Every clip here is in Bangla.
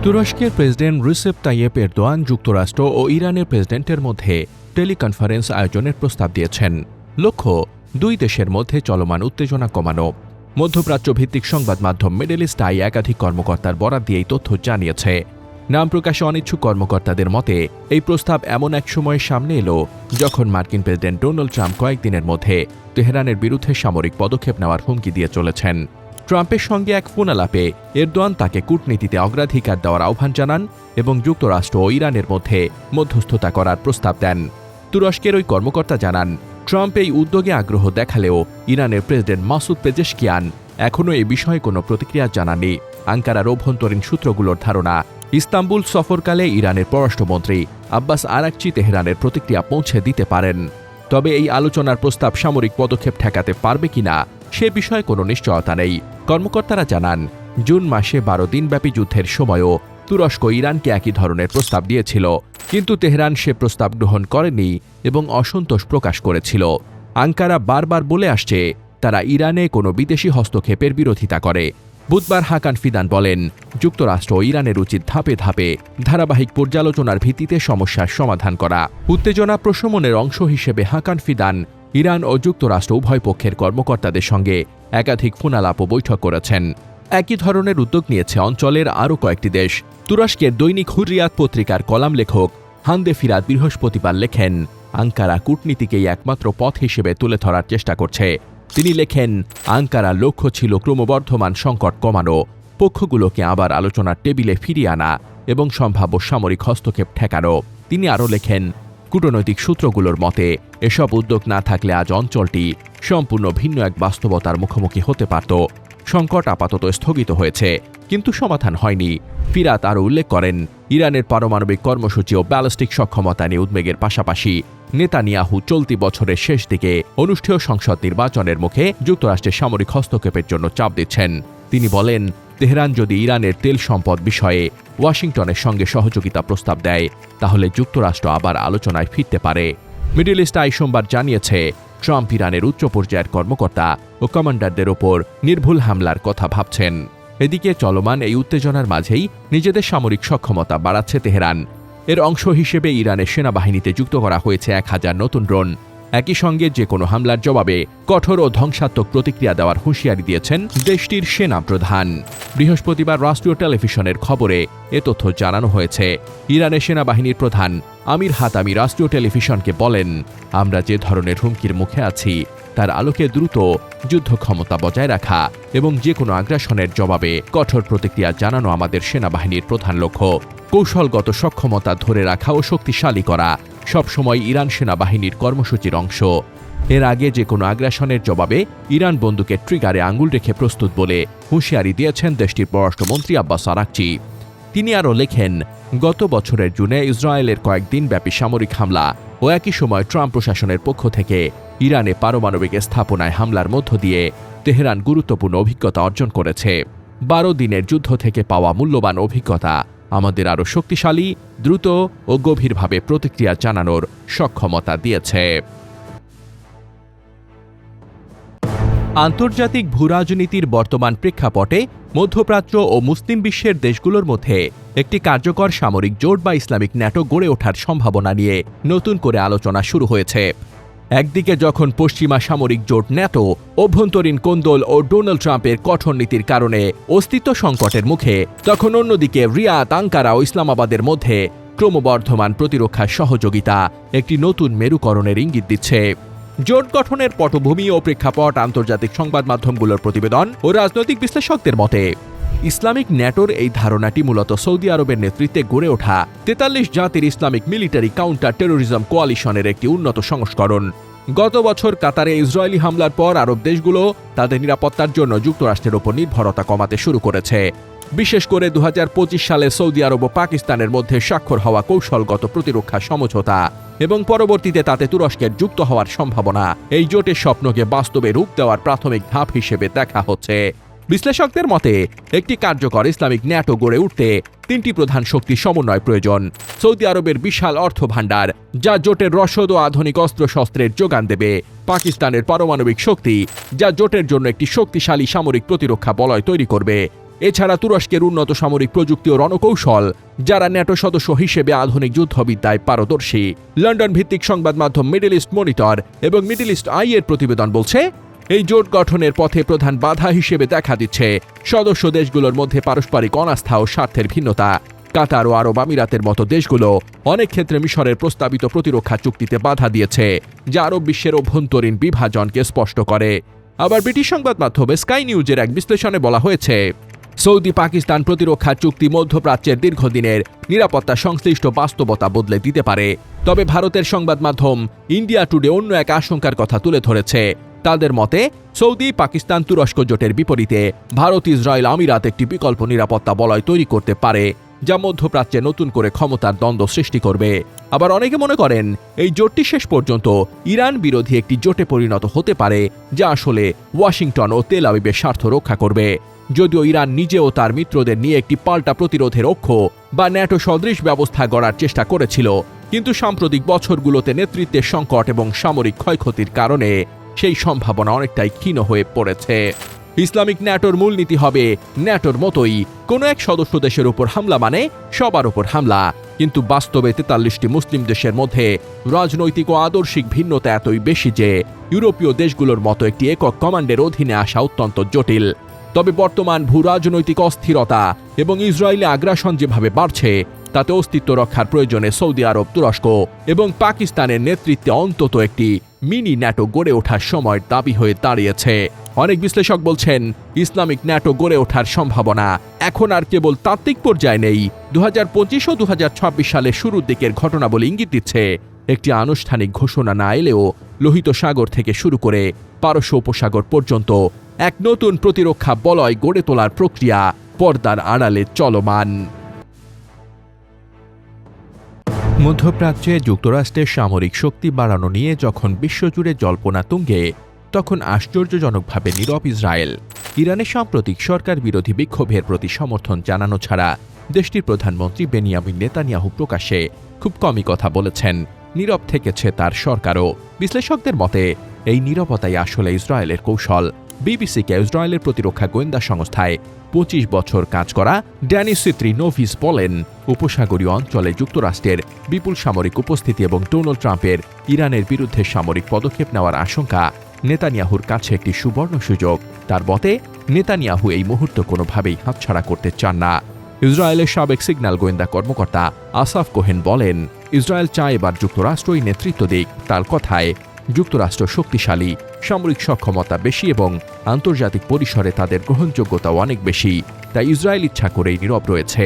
তুরস্কের প্রেসিডেন্ট রিসেপ তাইয়েপ এরদোয়ান যুক্তরাষ্ট্র ও ইরানের প্রেসিডেন্টের মধ্যে টেলিকনফারেন্স আয়োজনের প্রস্তাব দিয়েছেন। লক্ষ্য দুই দেশের মধ্যে চলমান উত্তেজনা কমানো। মধ্যপ্রাচ্য ভিত্তিক সংবাদ মাধ্যম মিডল ইস্ট আই একাধিক কর্মকর্তার বরাত দিয়ে এই তথ্য জানিয়েছে। নাম প্রকাশে অনিচ্ছুক কর্মকর্তাদের মতে এই প্রস্তাব এমন এক সময়ের সামনে এলো যখন মার্কিন প্রেসিডেন্ট ডোনাল্ড ট্রাম্প কয়েকদিনের মধ্যে তেহরানের বিরুদ্ধে সামরিক পদক্ষেপ নেওয়ার হুমকি দিয়ে চলেছেন। ট্রাম্পের সঙ্গে এক ফোন আলাপে এরদোয়ান তাকে কূটনীতিতে অগ্রাধিকার দেওয়ার আহ্বান জানান এবং যুক্তরাষ্ট্র ও ইরানের মধ্যে মধ্যস্থতা করার প্রস্তাব দেন। তুরস্কের ওই কর্মকর্তা জানান, ট্রাম্প এই উদ্যোগে আগ্রহ দেখালেও ইরানের প্রেসিডেন্ট মাসুদ পেজেশকিয়ান এখনও এ বিষয়ে কোনো প্রতিক্রিয়া জানাননি। আঙ্কারার অভ্যন্তরীণ সূত্রগুলোর ধারণা, ইস্তাম্বুল সফরকালে ইরানের পররাষ্ট্রমন্ত্রী আব্বাস আরাকচি তেহরানের প্রতিক্রিয়া পৌঁছে দিতে পারেন। তবে এই আলোচনার প্রস্তাব সামরিক পদক্ষেপ ঠেকাতে পারবে কিনা সে বিষয়ে কোনো নিশ্চয়তা নেই। কর্মকর্তারা জানান, জুন মাসে 12 দিনব্যাপী যুদ্ধের সময়ও তুরস্ক ইরানকে একই ধরনের প্রস্তাব দিয়েছিল, কিন্তু তেহরান সে প্রস্তাব গ্রহণ করেনি এবং অসন্তোষ প্রকাশ করেছিল। আঙ্কারা বারবার বলে আসছে তারা ইরানে কোনো বিদেশি হস্তক্ষেপের বিরোধিতা করে। বুধবার হাকান ফিদান বলেন, যুক্তরাষ্ট্র ও ইরানের উচিত ধাপে ধাপে ধারাবাহিক পর্যালোচনার ভিত্তিতে সমস্যার সমাধান করা। উত্তেজনা প্রশমনের অংশ হিসেবে হাকান ফিদান ইরান ও যুক্তরাষ্ট্র উভয় পক্ষের কর্মকর্তাদের সঙ্গে একাধিক ফোনালাপ ও বৈঠক করেছেন। একই ধরনের উদ্যোগ নিয়েছে অঞ্চলের আরও কয়েকটি দেশ। তুরস্কের দৈনিক হুরিয়াত পত্রিকার কলাম লেখক হান্দে ফিরাত বৃহস্পতিবার লেখেন, আঙ্কারা কূটনীতিকেই একমাত্র পথ হিসেবে তুলে ধরার চেষ্টা করছে। তিনি লেখেন, আঙ্কারার লক্ষ্য ছিল ক্রমবর্ধমান সংকট কমানো, পক্ষগুলোকে আবার আলোচনার টেবিলে ফিরিয়ে আনা এবং সম্ভাব্য সামরিক হস্তক্ষেপ ঠেকানো। তিনি আরও লেখেন, কূটনৈতিক সূত্রগুলোর মতে এসব উদ্যোগ না থাকলে আজ অঞ্চলটি সম্পূর্ণ ভিন্ন এক বাস্তবতার মুখোমুখি হতে পারত। সংকট আপাতত স্থগিত হয়েছে, কিন্তু সমাধান হয়নি। ফিরাত আরও উল্লেখ করেন, ইরানের পারমাণবিক কর্মসূচি ও ব্যালিস্টিক সক্ষমতা নিয়ে উদ্বেগের পাশাপাশি নেতানিয়াহু চলতি বছরের শেষ দিকে অনুষ্ঠেয় সংসদ নির্বাচনের মুখে যুক্তরাষ্ট্রের সামরিক হস্তক্ষেপের জন্য চাপ দিচ্ছেন। তিনি বলেন, তেহরান যদি ইরানের তেল সম্পদ বিষয়ে ওয়াশিংটনের সঙ্গে সহযোগিতা প্রস্তাব দেয় তাহলে যুক্তরাষ্ট্র আবার আলোচনায় ফিরতে পারে। মিডল ইস্ট আই সোমবার জানিয়েছে, ট্রাম্প ইরানের উচ্চ পর্যায়ের কর্মকর্তা ও কমান্ডারদের ওপর নির্ভুল হামলার কথা ভাবছেন। এদিকে চলমান এই উত্তেজনার মাঝেই নিজেদের সামরিক সক্ষমতা বাড়াচ্ছে তেহরান। এর অংশ হিসেবে ইরানের সেনাবাহিনীতে যুক্ত করা হয়েছে 1000 নতুন ড্রোন। একই সঙ্গে যে কোনো হামলার জবাবে কঠোর ও ধ্বংসাত্মক প্রতিক্রিয়া দেওয়ার হুঁশিয়ারি দিয়েছেন দেশটির সেনা প্রধান। বৃহস্পতিবার রাষ্ট্রীয় টেলিভিশনের খবরে এ তথ্য জানানো হয়েছে। ইরানের সেনাবাহিনীর প্রধান আমির হাতামি রাষ্ট্রীয় টেলিভিশনকে বলেন, আমরা যে ধরনের হুমকির মুখে আছি তার আলোকে দ্রুত যুদ্ধ ক্ষমতা বজায় রাখা এবং যে কোনো আগ্রাসনের জবাবে কঠোর প্রতিক্রিয়া জানানো আমাদের সেনাবাহিনীর প্রধান লক্ষ্য। কৌশলগত সক্ষমতা ধরে রাখা ও শক্তিশালী করা সবসময় ইরান সেনাবাহিনীর কর্মসূচির অংশ। এর আগে যে কোনো আগ্রাসনের জবাবে ইরান বন্দুকের ট্রিগারে আঙুল রেখে প্রস্তুত বলে হুঁশিয়ারি দিয়েছেন দেশটির পররাষ্ট্রমন্ত্রী আব্বাস আরাকচি। তিনি আরও লেখেন, গত বছরের জুনে ইসরায়েলের কয়েকদিনব্যাপী সামরিক হামলা ও একই সময় ট্রাম্প প্রশাসনের পক্ষ থেকে ইরানে পারমাণবিক স্থাপনায় হামলার মধ্য দিয়ে তেহরান গুরুত্বপূর্ণ অভিজ্ঞতা অর্জন করেছে। 12 দিনের যুদ্ধ থেকে পাওয়া মূল্যবান অভিজ্ঞতা আমাদের আরও শক্তিশালী, দ্রুত ও গভীরভাবে প্রতিক্রিয়া জানানোর সক্ষমতা দিয়েছে। আন্তর্জাতিক ভূরাজনীতির বর্তমান প্রেক্ষাপটে মধ্যপ্রাচ্য ও মুসলিম বিশ্বের দেশগুলোর মধ্যে একটি কার্যকর সামরিক জোট বা ইসলামিক ন্যাটো গড়ে ওঠার সম্ভাবনা নিয়ে নতুন করে আলোচনা শুরু হয়েছে। একদিকে যখন পশ্চিমা সামরিক জোট ন্যাটো অভ্যন্তরীণ কোন্দল ও ডোনাল্ড ট্রাম্পের কঠোর নীতির কারণে অস্তিত্ব সংকটের মুখে, তখন অন্যদিকে রিয়াদ, আঙ্কারা ও ইসলামাবাদের মধ্যে ক্রমবর্ধমান প্রতিরক্ষা সহযোগিতা একটি নতুন মেরুকরণের ইঙ্গিত দিচ্ছে। জোট গঠনের পটভূমি ও প্রেক্ষাপট আন্তর্জাতিক সংবাদ মাধ্যমগুলোর প্রতিবেদন ও রাজনৈতিক বিশ্লেষকদের মতে, ইসলামিক ন্যাটোর এই ধারণাটি মূলত সৌদি আরবের নেতৃত্বে গড়ে ওঠা 43 জাতির ইসলামিক মিলিটারি কাউন্টার টেরোরিজম কোয়ালিশনের একটি উন্নত সংস্করণ। গত বছর কাতারে ইসরায়েলি হামলার পর আরব দেশগুলো তাদের নিরাপত্তার জন্য যুক্তরাষ্ট্রের ওপর নির্ভরতা কমাতে শুরু করেছে। বিশেষ করে 2025 সালে সৌদি আরব ও পাকিস্তানের মধ্যে স্বাক্ষর হওয়া কৌশলগত প্রতিরক্ষা সমঝোতা এবং পরবর্তীতে তাতে তুরস্কের যুক্ত হওয়ার সম্ভাবনা এই জোটের স্বপ্নকে বাস্তবে রূপ দেওয়ার প্রাথমিক ধাপ হিসেবে দেখা হচ্ছে। বিশ্লেষকদের মতে, একটি কার্যকর ইসলামিক ন্যাটো গড়ে উঠতে 3টি প্রধান শক্তি সমন্বয় প্রয়োজন। সৌদি আরবের বিশাল অর্থ ভাণ্ডার, যা জোটের রসদ ও আধুনিক অস্ত্রশস্ত্রের যোগান দেবে; পাকিস্তানের পারমাণবিক শক্তি, যা জোটের জন্য একটি শক্তিশালী সামরিক প্রতিরক্ষা বলয় তৈরি করবে; এছাড়া তুরস্কের উন্নত সামরিক প্রযুক্তি ও রণকৌশল, যারা ন্যাটো সদস্য হিসেবে আধুনিক যুদ্ধবিদ্যায় পারদর্শী। লন্ডন ভিত্তিক সংবাদ মাধ্যম মিডল ইস্ট মনিটর এবং মিডল ইস্ট আই এর প্রতিবেদন বলছে, এই জোট গঠনের পথে প্রধান বাধা হিসেবে দেখা দিচ্ছে সদস্য দেশগুলোর মধ্যে পারস্পরিক অনাস্থা ও স্বার্থের ভিন্নতা। কাতার ও আরব আমিরাতের মতো দেশগুলো অনেক ক্ষেত্রে মিশরের প্রস্তাবিত প্রতিরক্ষা চুক্তিতে বাধা দিয়েছে, যা আরব বিশ্বের অভ্যন্তরীণ বিভাজনকে স্পষ্ট করে। আবার ব্রিটিশ সংবাদ মাধ্যম স্কাই নিউজের এক বিশ্লেষণে বলা হয়েছে, সৌদি পাকিস্তান প্রতিরক্ষা চুক্তি মধ্যপ্রাচ্যের দীর্ঘদিনের নিরাপত্তা সংশ্লিষ্ট বাস্তবতা বদলে দিতে পারে। তবে ভারতের সংবাদ মাধ্যম ইন্ডিয়া টুডে অন্য এক আশঙ্কার কথা তুলে ধরেছে। তাদের মতে, সৌদি পাকিস্তান তুরস্ক জোটের বিপরীতে ভারত ইসরায়েল আমিরাত একটি বিকল্প নিরাপত্তা বলয় তৈরি করতে পারে, যা মধ্যপ্রাচ্যে নতুন করে ক্ষমতার দ্বন্দ্ব সৃষ্টি করবে। আবার অনেকে মনে করেন এই জোটটি শেষ পর্যন্ত ইরান বিরোধী একটি জোটে পরিণত হতে পারে, যা আসলে ওয়াশিংটন ও তেল আবিবের স্বার্থ রক্ষা করবে। যদিও ইরান নিজেও তার মিত্রদের নিয়ে একটি পাল্টা প্রতিরোধের অক্ষ বা ন্যাটো সদৃশ ব্যবস্থা গড়ার চেষ্টা করেছিল, কিন্তু সাম্প্রতিক বছরগুলোতে নেতৃত্বের সংকট এবং সামরিক ক্ষয়ক্ষতির কারণে সেই সম্ভাবনা অনেকটাই ক্ষীণ হয়ে পড়েছে। ইসলামিক ন্যাটোর মূলনীতি হবে ন্যাটোর মতোই, কোনো এক সদস্য দেশের উপর হামলা মানে সবার উপর হামলা। কিন্তু বাস্তবে 43টি মুসলিম দেশের মধ্যে রাজনৈতিক ও আদর্শিক ভিন্নতা এতই বেশি যে ইউরোপীয় দেশগুলোর মতো একটি একক কমান্ডের অধীনে আসা অত্যন্ত জটিল। তবে বর্তমান ভূ রাজনৈতিক অস্থিরতা এবং ইসরায়েলে আগ্রাসন যেভাবে বাড়ছে, তাতে অস্তিত্ব রক্ষার প্রয়োজনে সৌদি আরব, তুরস্ক এবং পাকিস্তানের নেতৃত্বে অন্তত একটি মিনি ন্যাটো গড়ে ওঠার সময়ের দাবি হয়ে দাঁড়িয়েছে। অনেক বিশ্লেষক বলছেন, ইসলামিক ন্যাটো গড়ে ওঠার সম্ভাবনা এখন আর কেবল তাত্ত্বিক পর্যায়ে নেই। 2025 ও 2026 সালের শুরুর দিকের ঘটনা বলে ইঙ্গিত দিচ্ছে। একটি আনুষ্ঠানিক ঘোষণা না এলেও লোহিত সাগর থেকে শুরু করে পারস্য উপসাগর পর্যন্ত এক নতুন প্রতিরক্ষা বলয় গড়ে তোলার প্রক্রিয়া পর্দার আড়ালে চলমান। মধ্যপ্রাচ্যে যুক্তরাষ্ট্রের সামরিক শক্তি বাড়ানো নিয়ে যখন বিশ্বজুড়ে জল্পনা তুঙ্গে, তখন আশ্চর্যজনকভাবে নীরব ইসরায়েল। ইরানের সাম্প্রতিক সরকার বিরোধী বিক্ষোভের প্রতি সমর্থন জানানো ছাড়া দেশটির প্রধানমন্ত্রী বেনিয়ামিন নেতানিয়াহু প্রকাশ্যে খুব কমই কথা বলেছেন। নীরব থেকেছে তার সরকারও। বিশ্লেষকদের মতে এই নীরবতাই আসলে ইসরায়েলের কৌশল। বিবিসিকে ইসরায়েলের প্রতিরক্ষা গোয়েন্দা সংস্থায় 25 বছর কাজ করা ড্যানি সিত্রিনোভিস বলেন, উপসাগরীয় অঞ্চলে যুক্তরাষ্ট্রের বিপুল সামরিক উপস্থিতি এবং ডোনাল্ড ট্রাম্পের ইরানের বিরুদ্ধে সামরিক পদক্ষেপ নেওয়ার আশঙ্কা নেতানিয়াহুর কাছে একটি সুবর্ণ সুযোগ। তার মতে, নেতানিয়াহু এই মুহূর্ত কোনোভাবেই হাতছাড়া করতে চান না। ইসরায়েলের সাবেক সিগন্যাল গোয়েন্দা কর্মকর্তা আসাফ কোহেন বলেন, ইসরায়েল চায় এবার যুক্তরাষ্ট্রই নেতৃত্ব দিক। তার কথায়, যুক্তরাষ্ট্র শক্তিশালী, সামরিক সক্ষমতা বেশি এবং আন্তর্জাতিক পরিসরে তাদের গ্রহণযোগ্যতাও অনেক বেশি, তাই ইসরায়েল ইচ্ছা করেই নীরব রয়েছে।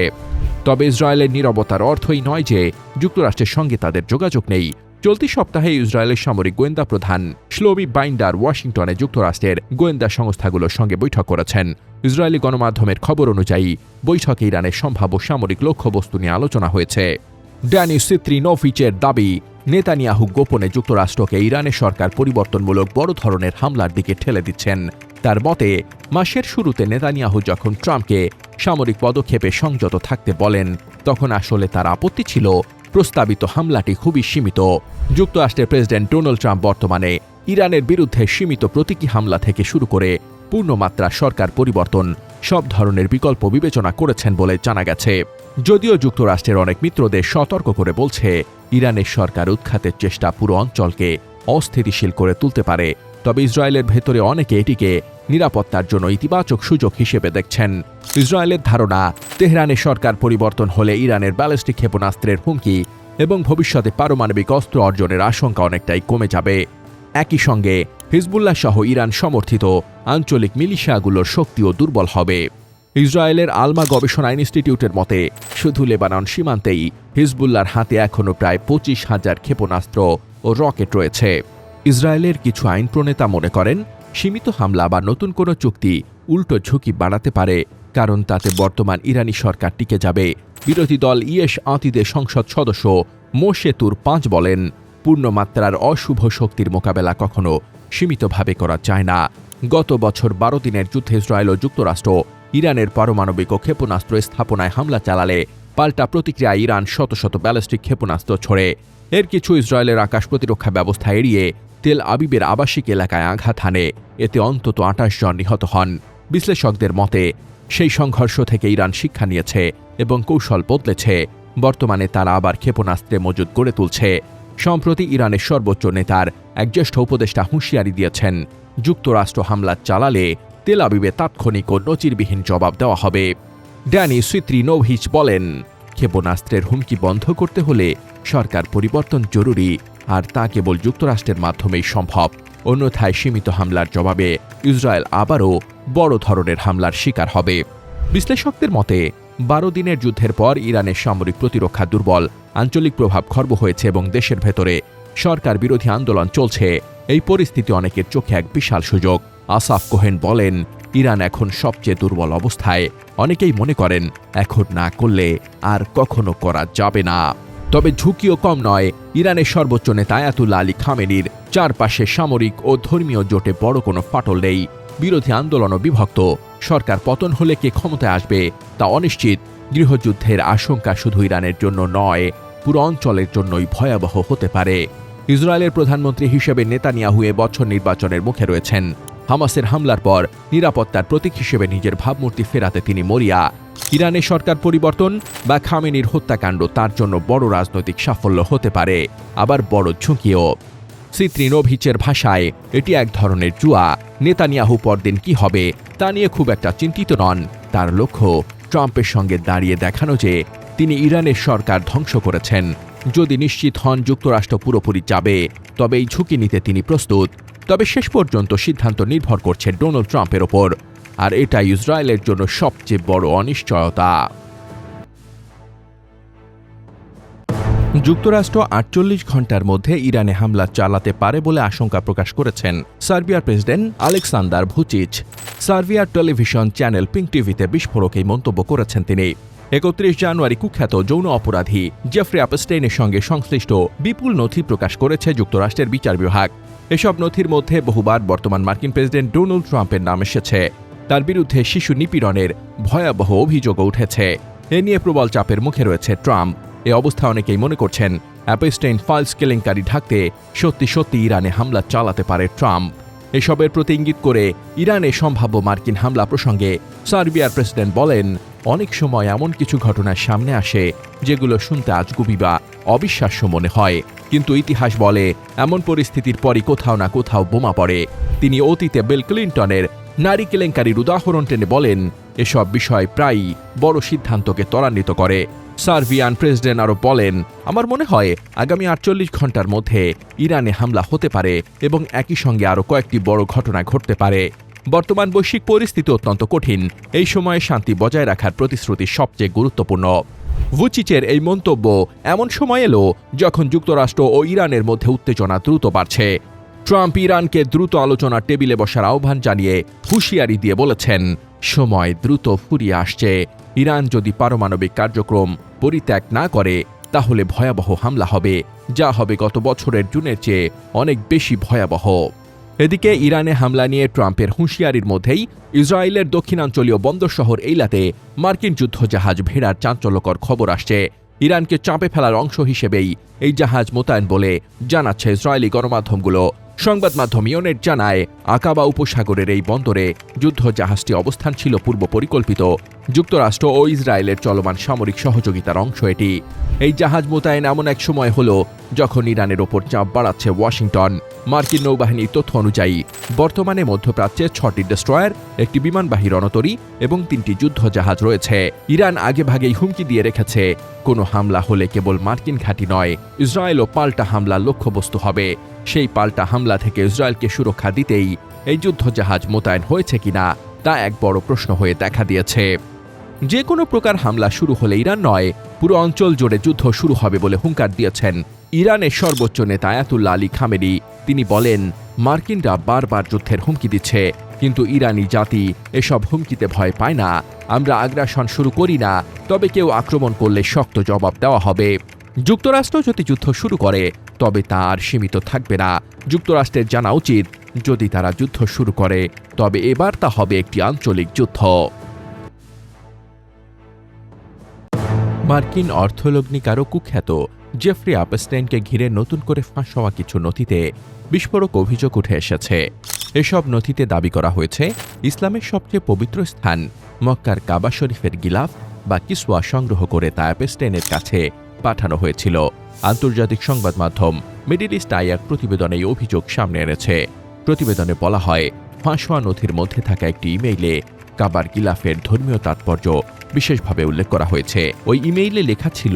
তবে ইসরায়েলের নীরবতার অর্থই নয় যে যুক্তরাষ্ট্রের সঙ্গে তাদের যোগাযোগ নেই। চলতি সপ্তাহে ইসরায়েলের সামরিক গোয়েন্দা প্রধান শ্লোমি বাইন্ডার ওয়াশিংটনে যুক্তরাষ্ট্রের গোয়েন্দা সংস্থাগুলোর সঙ্গে বৈঠক করেছেন। ইসরায়েলি গণমাধ্যমের খবর অনুযায়ী বৈঠকে ইরানের সম্ভাব্য সামরিক লক্ষ্যবস্তু নিয়ে আলোচনা হয়েছে। ড্যানি সিত্রিনোভিচের দাবি, নেতানিয়াহু গোপনে যুক্তরাষ্ট্রকে ইরানের সরকার পরিবর্তনমূলক বড় ধরনের হামলার দিকে ঠেলে দিচ্ছেন। তার মতে, মাসের শুরুতে নেতানিয়াহু যখন ট্রাম্পকে সামরিক পদক্ষেপে সংযত থাকতে বলেন, তখন আসলে তার আপত্তি ছিল প্রস্তাবিত হামলাটি খুবই সীমিত। যুক্তরাষ্ট্রের প্রেসিডেন্ট ডোনাল্ড ট্রাম্প বর্তমানে ইরানের বিরুদ্ধে সীমিত প্রতীকী হামলা থেকে শুরু করে পূর্ণমাত্রা সরকার পরিবর্তন সব ধরনের বিকল্প বিবেচনা করেছেন বলে জানা গেছে। যদিও যুক্তরাষ্ট্রের অনেক মিত্রদের সতর্ক করে বলছে, ইরানের সরকার উৎখাতের চেষ্টা পুরো অঞ্চলকে অস্থিতিশীল করে তুলতে পারে, তবে ইসরায়েলের ভেতরে অনেকে এটিকে নিরাপত্তার জন্য ইতিবাচক সুযোগ হিসেবে দেখছেন। ইসরায়েলের ধারণা, তেহরানের সরকার পরিবর্তন হলে ইরানের ব্যালিস্টিক ক্ষেপণাস্ত্রের হুমকি এবং ভবিষ্যতে পারমাণবিক অস্ত্র অর্জনের আশঙ্কা অনেকটাই কমে যাবে। একই সঙ্গে হিজবুল্লাহ সহ ইরান সমর্থিত আঞ্চলিক মিলিশিয়াগুলোর শক্তিও দুর্বল হবে। ইসরায়েলের আলমা গবেষণা ইনস্টিটিউটের মতে, শুধু লেবানন সীমান্তেই হিজবুল্লাহর হাতে এখনও প্রায় 25,000 ক্ষেপণাস্ত্র ও রকেট রয়েছে। ইসরায়েলের কিছু আইন প্রণেতা মনে করেন, সীমিত হামলা বা নতুন কোনো চুক্তি উল্টো ঝুঁকি বাড়াতে পারে, কারণ তাতে বর্তমান ইরানি সরকার টিকে যাবে। বিরোধী দল ইয়েশ আতিদের সংসদ সদস্য মোশে তুর 5 বলেন, পূর্ণমাত্রার অশুভ শক্তির মোকাবেলা কখনো সীমিতভাবে করা যায় না। গত বছর 12 দিনের যুদ্ধে ইসরায়েল ও যুক্তরাষ্ট্র ইরানের পারমাণবিক ও ক্ষেপণাস্ত্র স্থাপনায় হামলা চালালে পাল্টা প্রতিক্রিয়ায় ইরান শত শত ব্যালিস্টিক ক্ষেপণাস্ত্র ছোড়ে। এর কিছু ইসরায়েলের আকাশ প্রতিরক্ষা ব্যবস্থা এড়িয়ে তেল আবিবের আবাসিক এলাকায় আঘাত হানে। এতে অন্তত 28 জন নিহত হন। বিশ্লেষকদের মতে, সেই সংঘর্ষ থেকে ইরান শিক্ষা নিয়েছে এবং কৌশল বদলেছে। বর্তমানে তারা আবার ক্ষেপণাস্ত্রে মজুদ গড়ে তুলছে। সম্প্রতি ইরানের সর্বোচ্চ নেতার এক জ্যেষ্ঠ উপদেষ্টা হুঁশিয়ারি দিয়েছেন, যুক্তরাষ্ট্র হামলা চালালে তেল আবিবে তাৎক্ষণিক ও নজিরবিহীন জবাব দেওয়া হবে। ড্যানি সিত্রিনোভিচ বলেন, ক্ষেপণাস্ত্রের হুমকি বন্ধ করতে হলে সরকার পরিবর্তন জরুরি, আর তা কেবল যুক্তরাষ্ট্রের মাধ্যমেই সম্ভব। অন্যথায় সীমিত হামলার জবাবে ইসরায়েল আবারও বড় ধরনের হামলার শিকার হবে। বিশ্লেষকদের মতে 12 দিনের যুদ্ধের পর ইরানের সামরিক প্রতিরক্ষা দুর্বল, আঞ্চলিক প্রভাব খর্ব হয়েছে এবং দেশের ভেতরে সরকার বিরোধী আন্দোলন চলছে। এই পরিস্থিতি অনেকের চোখে এক বিশাল সুযোগ। আসাফ কোহেন বলেন, ইরান এখন সবচেয়ে দুর্বল অবস্থায়। অনেকেই মনে করেন এখন না করলে আর কখনো করা যাবে না। তবে ঝুঁকিও কম নয়। ইরানের সর্বোচ্চ নেতা আয়াতুল্লাহ আলী খামেনির চারপাশে সামরিক ও ধর্মীয় জোটে বড় কোনো ফাটল নেই। বিরোধী আন্দোলনও বিভক্ত। সরকার পতন হলে কে ক্ষমতায় আসবে তা অনিশ্চিত। গৃহযুদ্ধের আশঙ্কা শুধু ইরানের জন্য নয়, পুরো অঞ্চলের জন্যই ভয়াবহ হতে পারে। ইসরায়েলের প্রধানমন্ত্রী হিসেবে নেতানিয়াহু এবছর নির্বাচনের মুখে রয়েছেন। হামাসের হামলার পর নিরাপত্তার প্রতীক হিসেবে নিজের ভাবমূর্তি ফেরাতে তিনি মরিয়া। ইরানের সরকার পরিবর্তন বা খামেনির হত্যাকাণ্ড তার জন্য বড় রাজনৈতিক সাফল্য হতে পারে, আবার বড় ঝুঁকিও। সিত্রিনোভিচের ভাষায় এটি এক ধরনের জুয়া। নেতানিয়াহু পরদিন কি হবে তা নিয়ে খুব একটা চিন্তিত নন। তার লক্ষ্য ট্রাম্পের সঙ্গে দাঁড়িয়ে দেখানো যে তিনি ইরানের সরকার ধ্বংস করেছেন। যদি নিশ্চিত হন যুক্তরাষ্ট্র পুরোপুরি যাবে, তবে এই ঝুঁকি নিতে তিনি প্রস্তুত। তবে শেষ পর্যন্ত সিদ্ধান্ত নির্ভর করছে ডোনাল্ড ট্রাম্পের ওপর, আর এটা ইসরায়েলের জন্য সবচেয়ে বড় অনিশ্চয়তা। যুক্তরাষ্ট্র 48 ঘণ্টার মধ্যে ইরানে হামলা চালাতে পারে বলে আশঙ্কা প্রকাশ করেছেন সার্বিয়ার প্রেসিডেন্ট আলেক্সান্দার ভুচিচ। সার্বিয়ার টেলিভিশন চ্যানেল পিঙ্ক টিভিতে বিস্ফোরক এই মন্তব্য করেছেন তিনি। 31 জানুয়ারি কুখ্যাত যৌন অপরাধী জেফ্রি আপস্টেইনের সঙ্গে সংশ্লিষ্ট বিপুল নথি প্রকাশ করেছে যুক্তরাষ্ট্রের বিচার বিভাগ। এসব নথির মধ্যে বহুবার বর্তমান মার্কিন প্রেসিডেন্ট ডোনাল্ড ট্রাম্পের নাম এসেছে। তার বিরুদ্ধে শিশু নিপীড়নের ভয়াবহ অভিযোগও উঠেছে। এ নিয়ে প্রবল চাপের মুখে রয়েছে ট্রাম্প। এ অবস্থা অনেকেই মনে করছেন অ্যাপস্টেইন ফাইলস কেলেঙ্কারি ঢাকতে সত্যি সত্যি ইরানে হামলা চালাতে পারে ট্রাম্প। এসবের প্রতি ইঙ্গিত করে ইরানে সম্ভাব্য মার্কিন হামলা প্রসঙ্গে সার্বিয়ার প্রেসিডেন্ট বলেন, অনেক সময় এমন কিছু ঘটনার সামনে আসে যেগুলো শুনতে আজগুবি বা অবিশ্বাস্য মনে হয়, কিন্তু ইতিহাস বলে এমন পরিস্থিতির পরই কোথাও না কোথাও বোমা পড়ে। তিনি অতীতে বিল ক্লিন্টনের নারী কেলেঙ্কারির উদাহরণ টেনে বলেন, এসব বিষয় প্রায়ই বড় সিদ্ধান্তকে ত্বরান্বিত করে। সার্বিয়ান প্রেসিডেন্ট আরও বলেন, আমার মনে হয় আগামী 48 ঘণ্টার মধ্যে ইরানে হামলা হতে পারে এবং একই সঙ্গে আরও কয়েকটি বড় ঘটনা ঘটতে পারে। বর্তমান বৈশ্বিক পরিস্থিতি অত্যন্ত কঠিন। এই সময়ে শান্তি বজায় রাখার প্রতিশ্রুতি সবচেয়ে গুরুত্বপূর্ণ। ভুচিচের এই মন্তব্য এমন সময় এলো যখন যুক্তরাষ্ট্র ও ইরানের মধ্যে উত্তেজনা দ্রুত বাড়ছে। ট্রাম্প ইরানকে দ্রুত আলোচনার টেবিলে বসার আহ্বান জানিয়ে হুঁশিয়ারি দিয়ে বলেছেন, সময় দ্রুত ফুরিয়ে আসছে। ইরান যদি পারমাণবিক কার্যক্রম পরিত্যাগ না করে তাহলে ভয়াবহ হামলা হবে, যা হবে গত বছরের জুনের চেয়ে অনেক বেশি ভয়াবহ। এদিকে ইরানে হামলা নিয়ে ট্রাম্পের হুঁশিয়ারির মধ্যেই ইসরায়েলের দক্ষিণাঞ্চলীয় বন্দর শহর এইলাতে মার্কিন যুদ্ধজাহাজ ভেড়ার চাঞ্চল্যকর খবর আসছে। ইরানকে চাপে ফেলার অংশ হিসেবেই এই জাহাজ মোতায়েন বলে জানাচ্ছে ইসরায়েলি গণমাধ্যমগুলো। সংবাদ মাধ্যম ইয়নেট জানায়, আকাবা উপসাগরের এই বন্দরে যুদ্ধজাহাজটি অবস্থান ছিল পূর্ব পরিকল্পিত। যুক্তরাষ্ট্র ও ইসরায়েলের চলমান সামরিক সহযোগিতার অংশ এটি। এই জাহাজ মোতায়েন এমন এক সময় হলো যখন ইরানের ওপর চাপ বাড়াচ্ছে ওয়াশিংটন। মার্কিন নৌবাহিনীর তথ্য অনুযায়ী বর্তমানে মধ্যপ্রাচ্যে 6টি ডেস্ট্রয়ার, একটি বিমানবাহী রণতরী এবং 3টি যুদ্ধজাহাজ রয়েছে। ইরান আগেভাগেই হুমকি দিয়ে রেখেছে, কোনো হামলা হলে কেবল মার্কিন ঘাঁটি নয়, ইসরায়েলও পাল্টা হামলার লক্ষ্যবস্তু হবে। সেই পাল্টা হামলা থেকে ইসরায়েলকে সুরক্ষা দিতেই এই যুদ্ধজাহাজ মোতায়েন হয়েছে কিনা তা এক বড় প্রশ্ন হয়ে দেখা দিয়েছে। যে কোনো প্রকার হামলা শুরু হলে ইরান নয়, পুরো অঞ্চল জুড়ে যুদ্ধ শুরু হবে বলে হুঙ্কার দিয়েছেন ইরানের সর্বোচ্চ নেতা আয়াতুল্লাহ আলী খামেনি। তিনি বলেন, মার্কিনরা বারবার যুদ্ধের হুমকি দিচ্ছে, কিন্তু ইরানি জাতি এসব হুমকিতে ভয় পায় না। আমরা আগ্রাসন শুরু করি না, তবে কেউ আক্রমণ করলে শক্ত জবাব দেওয়া হবে। যুক্তরাষ্ট্র যদি যুদ্ধ শুরু করে তবে তা আর সীমিত থাকবে না। যুক্তরাষ্ট্রের জানা উচিত, যদি তারা যুদ্ধ শুরু করে তবে এবার তা হবে একটি আঞ্চলিক যুদ্ধ। মার্কিন অর্থলগ্নিকারক কুখ্যাত জেফ্রি আপস্টেইনকে ঘিরে নতুন করে ফাঁস হওয়া কিছু নথিতে বিস্ফোরক অভিযোগ উঠে এসেছে। এসব নথিতে দাবি করা হয়েছে, ইসলামের সবচেয়ে পবিত্র স্থান মক্কার কাবা শরীফের গিলাফ বা কিসওয়া সংগ্রহ করে তা অ্যাপস্টেইনের কাছে পাঠানো হয়েছিল। আন্তর্জাতিক সংবাদ মাধ্যম মিডল ইস্ট আই এক প্রতিবেদনে এই অভিযোগ সামনে এনেছে। প্রতিবেদনে বলা হয়, ফাঁস হওয়া নথির মধ্যে থাকা একটি ইমেইলে কাবার গিলাফের ধর্মীয় তাৎপর্য বিশেষভাবে উল্লেখ করা হয়েছে। ওই ইমেইলে লেখা ছিল,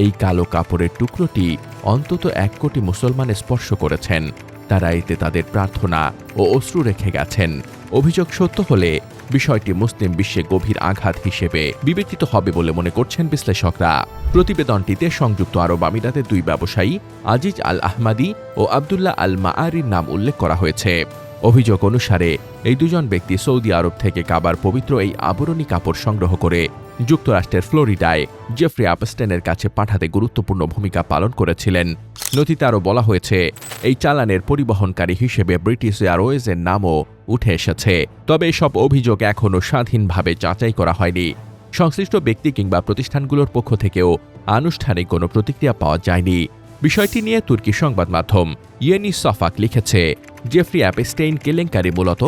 এই কালো কাপড়ের টুকরোটি অন্তত 1 কোটি মুসলমান স্পর্শ করেছেন। তারা এতে তাদের প্রার্থনা ও অশ্রু রেখে গেছেন। অভিযোগ সত্য হলে বিষয়টি মুসলিম বিশ্বে গভীর আঘাত হিসেবে বিবেচিত হবে বলে মনে করছেন বিশ্লেষকরা। প্রতিবেদনটিতে সংযুক্ত আরব আমিরাতের 2 ব্যবসায়ী আজিজ আল আহমাদি ও আবদুল্লাহ আল মাআরির নাম উল্লেখ করা হয়েছে। অভিযোগ অনুসারে এই 2জন ব্যক্তি সৌদি আরব থেকে কাবার পবিত্র এই আবরণী কাপড় সংগ্রহ করে যুক্তরাষ্ট্রের ফ্লোরিডায় জেফ্রি অ্যাপস্টেইনের কাছে পাঠাতে গুরুত্বপূর্ণ ভূমিকা পালন করেছিলেন। নথিতে আরও বলা হয়েছে, এই চালানের পরিবহনকারী হিসেবে ব্রিটিশ এয়ারওয়েজের নামও উঠে এসেছে। তবে এসব অভিযোগ এখনও স্বাধীনভাবে যাচাই করা হয়নি। সংশ্লিষ্ট ব্যক্তি কিংবা প্রতিষ্ঠানগুলোর পক্ষ থেকেও আনুষ্ঠানিক কোনো প্রতিক্রিয়া পাওয়া যায়নি। বিষয়টি নিয়ে তুর্কি সংবাদ মাধ্যম ইয়েনি সফাক লিখেছে, জেফ্রি অ্যাপস্টেইন কেলেঙ্কারি মূলত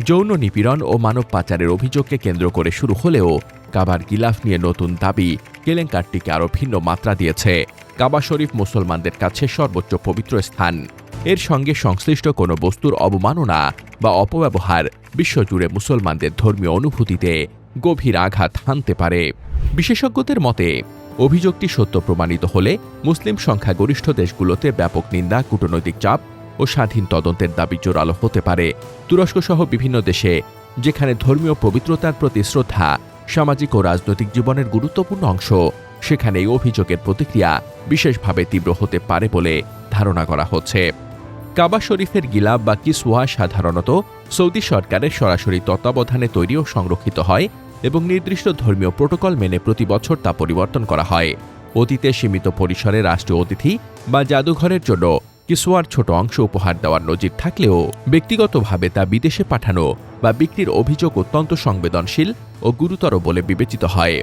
যৌন নিপীড়ন ও মানব পাচারের অভিযোগকে কেন্দ্র করে শুরু হলেও কাবার গিলাফ নিয়ে নতুন দাবি কেলেঙ্কারটিকে আরও ভিন্ন মাত্রা দিয়েছে। কাবা শরীফ মুসলমানদের কাছে সর্বোচ্চ পবিত্র স্থান। এর সঙ্গে সংশ্লিষ্ট কোনো বস্তুর অবমাননা বা অপব্যবহার বিশ্বজুড়ে মুসলমানদের ধর্মীয় অনুভূতিতে গভীর আঘাত হানতে পারে। বিশেষজ্ঞদের মতে, অভিযোগটি সত্য প্রমাণিত হলে মুসলিম সংখ্যাগরিষ্ঠ দেশগুলোতে ব্যাপক নিন্দা, কূটনৈতিক চাপ ও স্বাধীন তদন্তের দাবি জোরালো হতে পারে। তুরস্ক সহ বিভিন্ন দেশে, যেখানে ধর্মীয় পবিত্রতার প্রতি শ্রদ্ধা সামাজিক ও রাজনৈতিক জীবনের গুরুত্বপূর্ণ অংশ, সেখানে এই অভিযোগের প্রতিক্রিয়া বিশেষভাবে তীব্র হতে পারে বলে ধারণা করা হচ্ছে। কাবা শরীফের গিলাফ বা কিসওয়া সাধারণত সৌদি সরকারের সরাসরি তত্ত্বাবধানে তৈরি ও সংরক্ষিত হয় এবং নির্দিষ্ট ধর্মীয় প্রোটোকল মেনে প্রতি বছর তা পরিবর্তন করা হয়। অতীতে সীমিত পরিসরে রাষ্ট্রীয় অতিথি বা জাদুঘরের জন্য কিসওয়ার ছোট অংশ উপহার দেওয়ার নজির থাকলেও ব্যক্তিগতভাবে তা বিদেশে পাঠানো বা বিক্রির অভিযোগ অত্যন্ত সংবেদনশীল ও গুরুতর বলে বিবেচিত হয়।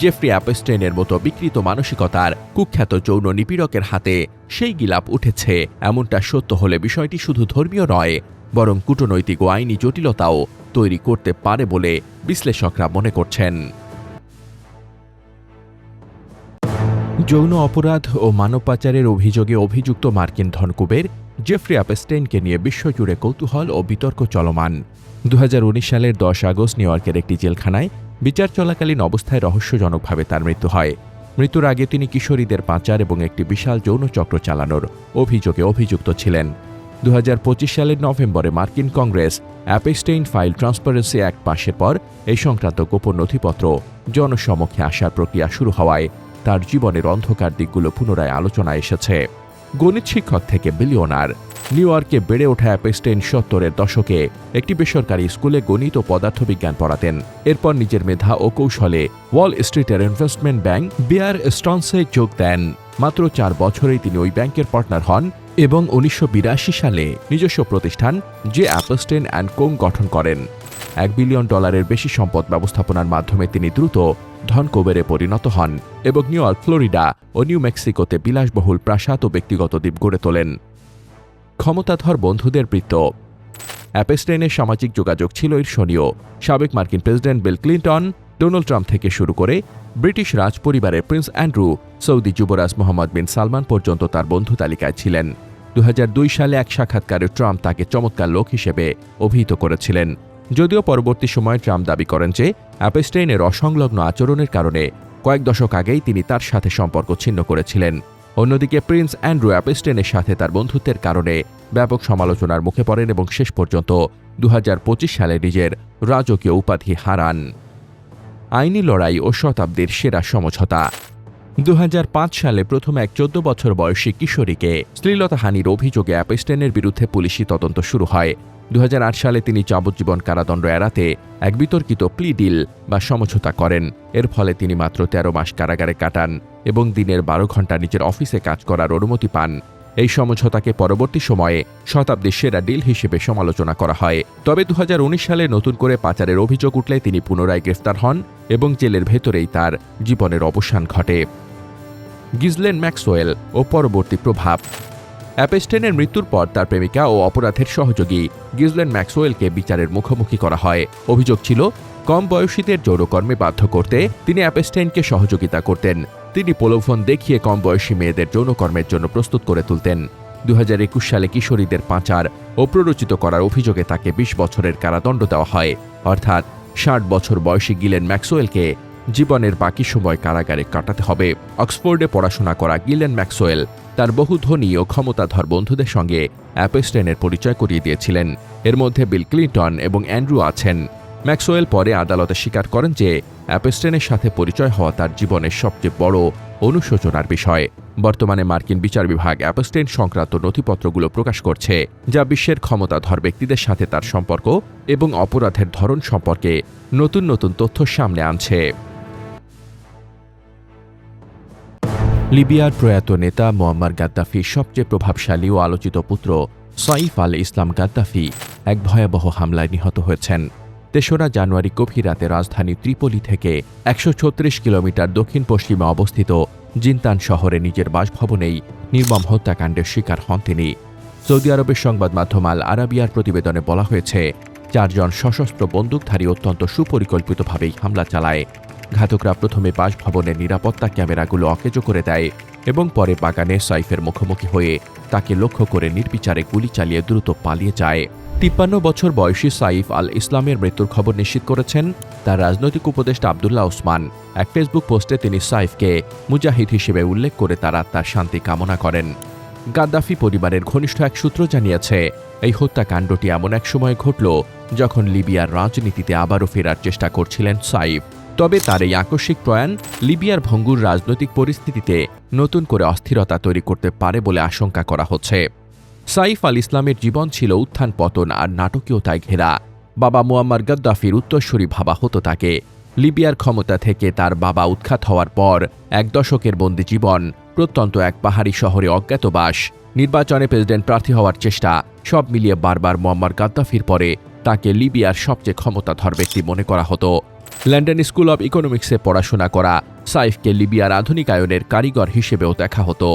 জেফ্রি অ্যাপস্টেইনের মতো বিকৃত মানসিকতার কুখ্যাত যৌন নিপীড়কের হাতে সেই গিলাফ উঠেছে, এমনটা সত্য হলে বিষয়টি শুধু ধর্মীয় নয়, বরং কূটনৈতিক ও আইনি জটিলতাও তৈরি করতে পারে বলে বিশ্লেষকরা মনে করছেন। যৌন অপরাধ ও মানব পাচারের অভিযোগে অভিযুক্ত মার্কিন ধনকুবের জেফ্রি অ্যাপস্টেইনকে নিয়ে বিশ্বজুড়ে কৌতূহল ও বিতর্ক চলমান। 2019 সালের 10 আগস্ট নিউ ইয়র্কের একটি জেলখানায় বিচার চলাকালীন অবস্থায় রহস্যজনকভাবে তার মৃত্যু হয়। মৃত্যুর আগে তিনি কিশোরীদের পাচার এবং একটি বিশাল যৌন চক্র চালানোর অভিযোগে অভিযুক্ত ছিলেন। 2025 সালের নভেম্বরে মার্কিন Congress Epstein file transparency act পাশের পর এই সংক্রান্ত গোপন নথিপত্র জনসমক্ষে আসার প্রক্রিয়া শুরু হওয়ায় তার জীবনের অন্ধকার দিকগুলো পুনরায় আলোচনায় এসেছে। গণিত শিক্ষক থেকে বিলিয়নার, নিউ ইয়র্কে বেড়ে ওঠা অ্যাপস্টেইন 70-এর দশকে একটি বেসরকারি স্কুলে গণিত ও পদার্থবিজ্ঞান পড়াতেন। এরপর নিজের মেধা ও কৌশলে ওয়াল স্ট্রিটের ইনভেস্টমেন্ট ব্যাংক বেয়ার স্ট্রন্সে যোগ দেন। মাত্র 4 বছরেই তিনি ওই ব্যাংকের পার্টনার হন এবং 1982 সালে নিজস্ব প্রতিষ্ঠান জে অ্যাপস্টেইন অ্যান্ড কোং গঠন করেন। $1 বিলিয়ন বেশি সম্পদ ব্যবস্থাপনার মাধ্যমে তিনি দ্রুত ধনকুবেরে পরিণত হন এবং নিউ ইয়র্ক, ফ্লোরিডা ও নিউ মেক্সিকোতে বিলাসবহুল প্রাসাদ ও ব্যক্তিগত দ্বীপ গড়ে তোলেন। ক্ষমতাধর বন্ধুদের বৃত্ত। অ্যাপস্টেইনের সামাজিক যোগাযোগ ছিল ঈর্ষণীয়। সাবেক মার্কিন president Bill Clinton, Donald Trump থেকে শুরু করে ব্রিটিশ রাজপরিবারের প্রিন্স অ্যান্ড্রু, সৌদি যুবরাজ মোহাম্মদ বিন সালমান পর্যন্ত তার বন্ধু তালিকায় ছিলেন। 2002 সালে এক সাক্ষাৎকারে ট্রাম্প তাকে চমৎকার লোক হিসেবে অভিহিত করেছিলেন। যদিও পরবর্তী সময়ে ট্রাম্প দাবি করেন যে অ্যাপস্টেইনের অসংলগ্ন আচরণের কারণে কয়েক দশক আগেই তিনি তার সাথে সম্পর্ক ছিন্ন করেছিলেন। অন্যদিকে প্রিন্স অ্যান্ড্রু অ্যাপস্টেইনের সাথে তার বন্ধুত্বের কারণে ব্যাপক সমালোচনার মুখে পড়েন এবং শেষ পর্যন্ত 2025 সালে নিজের রাজকীয় উপাধি হারান। আইনি লড়াই ও শতাব্দীর সেরা সমঝোতা। 2005 সালে প্রথম এক 14 বছর বয়সী কিশোরীকে শ্লীলতাহানির অভিযোগে অ্যাপস্টেইনের বিরুদ্ধে পুলিশি তদন্ত শুরু হয়। 2008 সালে তিনি যাবজ্জীবন কারাদণ্ড এড়াতে এক বিতর্কিত প্লি ডিল বা সমঝোতা করেন। এর ফলে তিনি মাত্র 13 মাস কারাগারে কাটান এবং দিনের 12 ঘণ্টা নিজের অফিসে কাজ করার অনুমতি পান। এই সমঝোতাকে পরবর্তী সময়ে শতাব্দীর সেরা ডিল হিসেবে সমালোচনা করা হয়। তবে 2019 সালে নতুন করে পাচারের অভিযোগ উঠলে তিনি পুনরায় গ্রেফতার হন এবং জেলের ভেতরেই তার জীবনের অবসান ঘটে। গিজলেন ম্যাক্সওয়েল ও পরবর্তী প্রভাব। অ্যাপস্টেইনের মৃত্যুর পর তার প্রেমিকা ও অপরাধের সহযোগী গিজলেন ম্যাক্সওয়েলকে বিচারের মুখোমুখি করা হয়। অভিযোগ ছিল কম বয়সীদের যৌনকর্মে বাধ্য করতে তিনি অ্যাপস্টাইনকে সহযোগিতা করতেন। তিনি প্রলোভন দেখিয়ে কম বয়সী মেয়েদের যৌনকর্মের জন্য প্রস্তুত করে তুলতেন। 2021 সালে কিশোরীদের পাচার ও প্ররোচিত করার অভিযোগে তাকে 20 বছরের কারাদণ্ড দেওয়া হয়। অর্থাৎ 60 বছর বয়সী গিলেন ম্যাক্সওয়েলকে জীবনের বাকি সময় কারাগারে কাটাতে হবে। অক্সফোর্ডে পড়াশোনা করা গিলেন ম্যাক্সওয়েল তার বহু ধনী ও ক্ষমতাধর বন্ধুদের সঙ্গে অ্যাপস্টাইনের পরিচয় করিয়ে দিয়েছিলেন। এর মধ্যে বিল ক্লিন্টন এবং অ্যান্ড্রু আছেন। ম্যাক্সওয়েল পরে আদালতে স্বীকার করেন যে অ্যাপস্টাইনের সাথে পরিচয় হওয়া তার জীবনের সবচেয়ে বড় অনুশোচনার বিষয়। বর্তমানে মার্কিন বিচার বিভাগ অ্যাপস্টাইন সংক্রান্ত নথিপত্রগুলো প্রকাশ করছে, যা বিশ্বের ক্ষমতাধর ব্যক্তিদের সাথে তার সম্পর্ক এবং অপরাধের ধরন সম্পর্কে নতুন নতুন তথ্য সামনে আনছে। লিবিয়ার প্রয়াত নেতা মুয়াম্মার গাদ্দাফির সবচেয়ে প্রভাবশালী ও আলোচিত পুত্র সাইফ আল ইসলাম গাদ্দাফি এক ভয়াবহ হামলায় নিহত হয়েছেন। 3রা জানুয়ারি গভীর রাতে রাজধানী ত্রিপোলি থেকে 136 কিলোমিটার দক্ষিণ পশ্চিমে অবস্থিত জিনতান শহরে নিজের বাসভবনেই নির্মম হত্যাকাণ্ডের শিকার হন তিনি। সৌদি আরবের সংবাদ মাধ্যম আল আরাবিয়ার প্রতিবেদনে বলা হয়েছে, 4 জন সশস্ত্র বন্দুকধারী অত্যন্ত সুপরিকল্পিতভাবেই হামলা চালায়। ঘাতকরা প্রথমে বাসভবনের নিরাপত্তা ক্যামেরাগুলো অকেজো করে দেয় এবং পরে বাগানে সাইফের মুখোমুখি হয়ে তাকে লক্ষ্য করে নির্বিচারে গুলি চালিয়ে দ্রুত পালিয়ে যায়। 53 বছর বয়সী সাইফ আল ইসলামের মৃত্যুর খবর নিশ্চিত করেছেন তার রাজনৈতিক উপদেষ্টা আবদুল্লাহ ওসমান। এক ফেসবুক পোস্টে তিনি সাইফকে মুজাহিদ হিসেবে উল্লেখ করে তার আত্মার শান্তি কামনা করেন। গাদ্দাফি পরিবারের ঘনিষ্ঠ এক সূত্র জানিয়েছে, এই হত্যাকাণ্ডটি এমন এক সময় ঘটল যখন লিবিয়ার রাজনীতিতে আবারও ফেরার চেষ্টা করছিলেন সাইফ। তবে তার এই আকস্মিক প্রয়াণ লিবিয়ার ভঙ্গুর রাজনৈতিক পরিস্থিতিতে নতুন করে অস্থিরতা তৈরি করতে পারে বলে আশঙ্কা করা হচ্ছে। সাইফ আল ইসলামের জীবন ছিল উত্থান পতন আর নাটকীয়তায় ঘেরা। বাবা মুয়াম্মার গাদ্দাফির উত্তরসূরি ভাবা হতো তাকে। লিবিয়ার ক্ষমতা থেকে তার বাবা উৎখাত হওয়ার পর 1 দশকের বন্দি জীবন, প্রত্যন্ত এক পাহাড়ি শহরে অজ্ঞাতবাস, নির্বাচনে প্রেসিডেন্ট প্রার্থী হওয়ার চেষ্টা, সব মিলিয়ে বারবার মুয়াম্মার গাদ্দাফির পরে তাকে লিবিয়ার সবচেয়ে ক্ষমতাধর ব্যক্তি মনে করা হতো। লন্ডন স্কুল অব ইকোনমিক্সে পড়াশোনা করা সাইফকে লিবিয়ার আধুনিকায়নের কারিগর হিসেবেও দেখা হতো।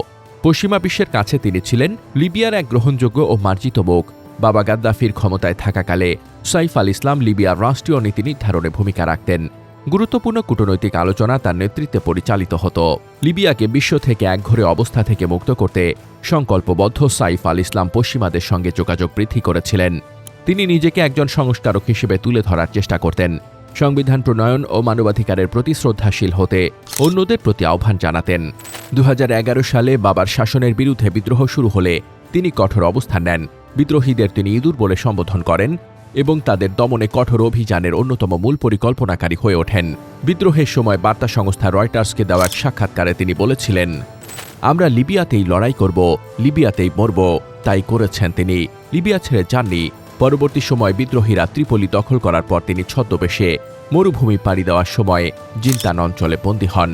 পশ্চিমা বিশ্বের কাছে তিনি ছিলেন লিবিয়ার এক গ্রহণযোগ্য ও মার্জিত মুখ। বাবা গাদ্দাফির ক্ষমতায় থাকাকালে সাইফ আল ইসলাম লিবিয়ার রাষ্ট্রীয় নীতি নির্ধারণে ভূমিকা রাখতেন। গুরুত্বপূর্ণ কূটনৈতিক আলোচনা তার নেতৃত্বে পরিচালিত হতো। লিবিয়াকে বিশ্ব থেকে একঘরে অবস্থা থেকে মুক্ত করতে সংকল্পবদ্ধ সাইফ আল ইসলাম পশ্চিমাদের সঙ্গে যোগাযোগ বৃদ্ধি করেছিলেন। তিনি নিজেকে একজন সংস্কারক হিসেবে তুলে ধরার চেষ্টা করতেন। সংবিধান প্রণয়ন ও মানবাধিকারের প্রতি শ্রদ্ধাশীল হতে অন্যদের প্রতি আহ্বান জানাতেন। 2011 সালে বাবার শাসনের বিরুদ্ধে বিদ্রোহ শুরু হলে তিনি কঠোর অবস্থান নেন। বিদ্রোহীদের তিনি ইঁদুর বলে সম্বোধন করেন এবং তাদের দমনে কঠোর অভিযানের অন্যতম মূল পরিকল্পনাকারী হয়ে ওঠেন। বিদ্রোহের সময় বার্তা সংস্থা রয়টার্সকে দেওয়া এক সাক্ষাৎকারে তিনি বলেছিলেন, আমরা লিবিয়াতেই লড়াই করব, লিবিয়াতেই মরব। তাই করেছেন তিনি। লিবিয়া ছেড়ে যাননি। পরবর্তী সময় বিদ্রোহীরা ত্রিপোলি দখল করার পর তিনি ছদ্মবেশে মরুভূমি পাড়ি দেওয়ার সময় জিনতান অঞ্চলে বন্দী হন।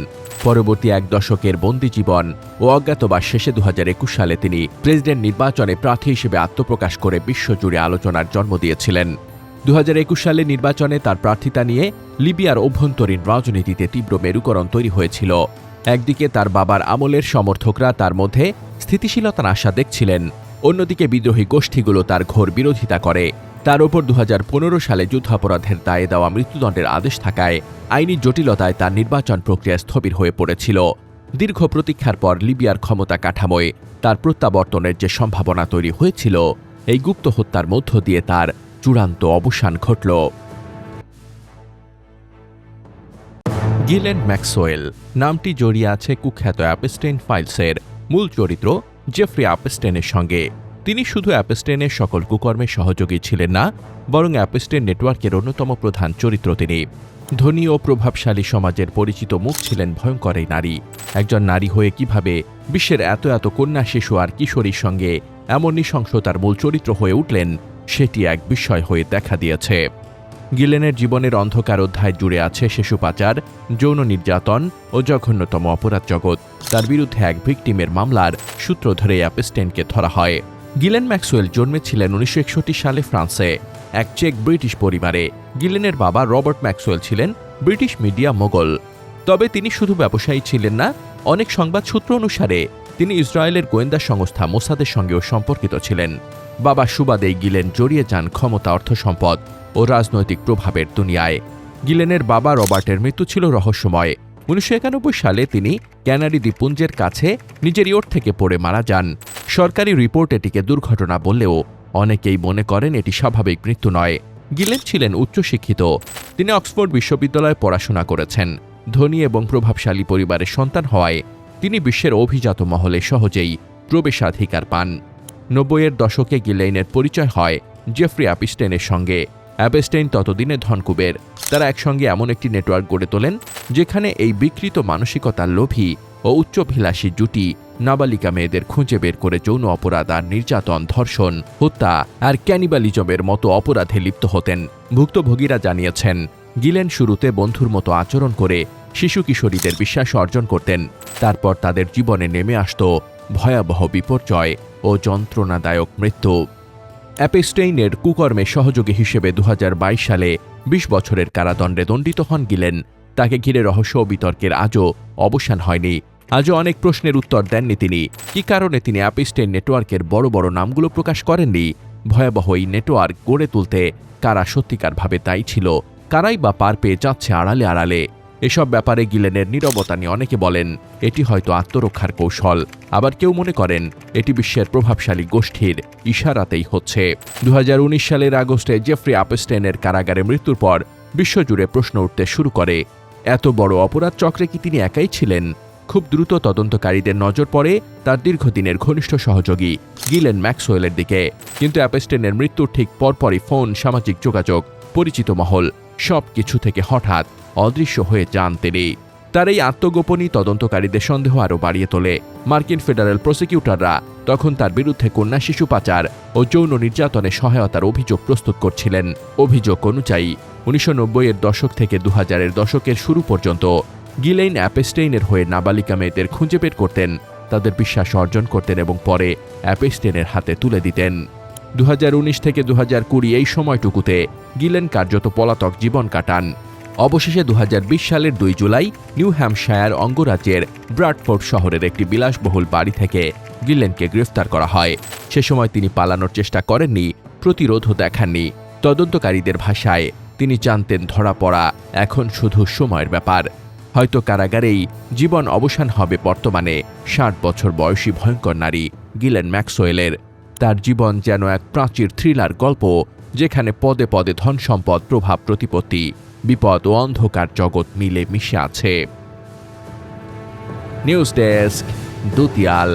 পরবর্তী 1 দশকের বন্দী জীবন ও অজ্ঞাতবাস শেষে 2021 সালে তিনি প্রেসিডেন্ট নির্বাচনে প্রার্থী হিসেবে আত্মপ্রকাশ করে বিশ্বজুড়ে আলোচনার জন্ম দিয়েছিলেন। 2021 সালে নির্বাচনে তার প্রার্থিতা নিয়ে লিবিয়ার অভ্যন্তরীণ রাজনীতিতে তীব্র মেরুকরণ তৈরি হয়েছিল। একদিকে তার বাবার আমলের সমর্থকরা তার মধ্যে স্থিতিশীলতার আশা দেখছিলেন, অন্যদিকে বিদ্রোহী গোষ্ঠীগুলো তার ঘোর বিরোধিতা করে। তার ওপর 2015 সালে যুদ্ধাপরাধের দায়ে দেওয়া মৃত্যুদণ্ডের আদেশ থাকায় আইনি জটিলতায় তার নির্বাচন প্রক্রিয়া স্থবির হয়ে পড়েছিল। দীর্ঘ প্রতীক্ষার পর লিবিয়ার ক্ষমতা কাঠামোয় তার প্রত্যাবর্তনের যে সম্ভাবনা তৈরি হয়েছিল, এই গুপ্ত হত্যার মধ্য দিয়ে তার চূড়ান্ত অবসান ঘটল। গিলেন ম্যাক্সওয়েল নামটি জড়িয়ে আছে কুখ্যাত অ্যাপস্টাইন ফাইলসের মূল চরিত্র জেফ্রি অ্যাপস্টাইনের সঙ্গে। তিনি শুধু অ্যাপস্টাইনের সকল কুকর্মের সহযোগী ছিলেন না, বরং অ্যাপস্টাইন নেটওয়ার্কের অন্যতম প্রধান চরিত্র তিনি। ধনী ও প্রভাবশালী সমাজের পরিচিত মুখ ছিলেন ভয়ঙ্কর এই নারী। একজন নারী হয়ে কিভাবে বিশ্বের এত এত কন্যা, শিশু আর কিশোরীর সঙ্গে এমন নৃশংসতার মূল চরিত্র হয়ে উঠলেন, সেটি এক বিস্ময় হয়ে দেখা দিয়েছে। গিলেনের জীবনের অন্ধকার অধ্যায় জুড়ে আছে শিশু পাচার, যৌন নির্যাতন ও জঘন্যতম অপরাধ জগৎ। তার বিরুদ্ধে এক ভিকটিমের মামলার সূত্র ধরে অ্যাপস্টাইনকে ধরা হয়। গিলেন ম্যাক্সওয়েল জন্মেছিলেন 1961 সালে ফ্রান্সে এক চেক ব্রিটিশ পরিবারে। গিলেনের বাবা রবার্ট ম্যাক্সওয়েল ছিলেন ব্রিটিশ মিডিয়া মোগল। তবে তিনি শুধু ব্যবসায়ী ছিলেন না, অনেক সংবাদ সূত্র অনুসারে তিনি ইসরায়েলের গোয়েন্দা সংস্থা মোসাদের সঙ্গেও সম্পর্কিত ছিলেন। বাবা সুবাদেই গিলেন জড়িয়ে যান ক্ষমতা, অর্থ সম্পদ ও রাজনৈতিক প্রভাবের দুনিয়ায়। গিলেনের বাবা রবার্টের মৃত্যু ছিল রহস্যময়। 1991 সালে তিনি ক্যানারি দ্বীপপুঞ্জের কাছে নিজের ইয়ট থেকে পড়ে মারা যান। সরকারি রিপোর্ট এটিকে দুর্ঘটনা বললেও অনেকেই মনে করেন এটি স্বাভাবিক মৃত্যু নয়। গিলেন ছিলেন উচ্চশিক্ষিত। তিনি অক্সফোর্ড বিশ্ববিদ্যালয়ে পড়াশোনা করেছেন। ধনী এবং প্রভাবশালী পরিবারের সন্তান হওয়ায় তিনি বিশ্বের অভিজাত মহলে সহজেই প্রবেশাধিকার পান। 90-এর দশকে গিলেনের পরিচয় হয় জেফ্রি অ্যাপস্টেইনের সঙ্গে। অ্যাপস্টেইন ততদিনে ধনকুবের। তারা একসঙ্গে এমন একটি নেটওয়ার্ক গড়ে তোলেন যেখানে এই বিকৃত মানসিকতার লোভী ও উচ্চভিলাষী জুটি নাবালিকা মেয়েদের খুঁজে বের করে যৌন অপরাধ আর নির্যাতন, ধর্ষণ, হত্যা আর ক্যানিবালিজমের মতো অপরাধে লিপ্ত হতেন। ভুক্তভোগীরা জানিয়েছেন, গিলেন শুরুতে বন্ধুর মতো আচরণ করে শিশু কিশোরীদের বিশ্বাস অর্জন করতেন। তারপর তাদের জীবনে নেমে আসত ভয়াবহ বিপর্যয় ও যন্ত্রণাদায়ক মৃত্যু। অ্যাপস্টেইনের কুকর্মের সহযোগী হিসেবে 2022 সালে 20 বছরের কারাদণ্ডে দণ্ডিত হন গিলেন। তাকে ঘিরে রহস্য ও বিতর্কের আজও অবসান হয়নি। আজও অনেক প্রশ্নের উত্তর দেননি তিনি। কী কারণে তিনি অ্যাপস্টেইন নেটওয়ার্কের বড় বড় নামগুলো প্রকাশ করেননি? ভয়াবহ এই নেটওয়ার্ক গড়ে তুলতে কারা সত্যিকারভাবে দায়ী ছিল? কারাই বা পার পেয়ে যাচ্ছে আড়ালে আড়ালে? এসব ব্যাপারে গিলেনের নীরবতা নিয়ে অনেকে বলেন এটি হয়তো আত্মরক্ষার কৌশল। আবার কেউ মনে করেন এটি বিশ্বের প্রভাবশালী গোষ্ঠীর ইশারাতেই হচ্ছে। 2019 সালের আগস্টে জেফ্রি অ্যাপস্টেইনের কারাগারে মৃত্যুর পর বিশ্বজুড়ে প্রশ্ন উঠতে শুরু করে, এত বড় অপরাধ চক্রে কি তিনি একাই ছিলেন? খুব দ্রুত তদন্তকারীদের নজর পড়ে তার দীর্ঘদিনের ঘনিষ্ঠ সহযোগী গিলেন ম্যাক্সওয়েলের দিকে। কিন্তু অ্যাপস্টেইনের মৃত্যুর ঠিক পরপরই ফোন, সামাজিক যোগাযোগ, পরিচিত মহল সব কিছু থেকে হঠাৎ অদৃশ্য হয়ে যান তিনি। তার এই আত্মগোপনই তদন্তকারীদের সন্দেহ আরও বাড়িয়ে তোলে। মার্কিন ফেডারেল প্রসিকিউটররা তখন তার বিরুদ্ধে কন্যা শিশু পাচার ও যৌন নির্যাতনে সহায়তার অভিযোগ প্রস্তুত করছিলেন। অভিযোগ অনুযায়ী 1990-এর দশক থেকে 2000-এর দশকের শুরু পর্যন্ত গিলেন অ্যাপস্টেইনের হয়ে নাবালিকা মেয়েদের খুঁজে বের করতেন, তাদের বিশ্বাস অর্জন করতেন এবং পরে অ্যাপস্টেইনের হাতে তুলে দিতেন। 2019 থেকে 2020 এই সময়টুকুতে গিলেন কার্যত পলাতক জীবন কাটান। অবশেষে 2020 সালের 2 জুলাই নিউ হ্যাম্পশায়ার অঙ্গরাজ্যের ব্রাডফোর্ড শহরের একটি বিলাসবহুল বাড়ি থেকে গিলেনকে গ্রেফতার করা হয়। সে সময় তিনি পালানোর চেষ্টা করেননি, প্রতিরোধও দেখাননি। তদন্তকারীদের ভাষায় তিনি জানতেন ধরা পড়া এখন শুধু সময়ের ব্যাপার। হয়তো কারাগারেই জীবন অবসান হবে বর্তমানে 60 বছর বয়সী ভয়ঙ্কর নারী গিলেন ম্যাক্সওয়েলের। তার জীবন যেন এক প্রাচীর থ্রিলার গল্প, যেখানে পদে পদে ধন সম্পদ, প্রভাব, প্রতিপত্তি, বিপদ ও অন্ধকার জগৎ মিলে মিশে আছে। News desk, দুতিয়াল।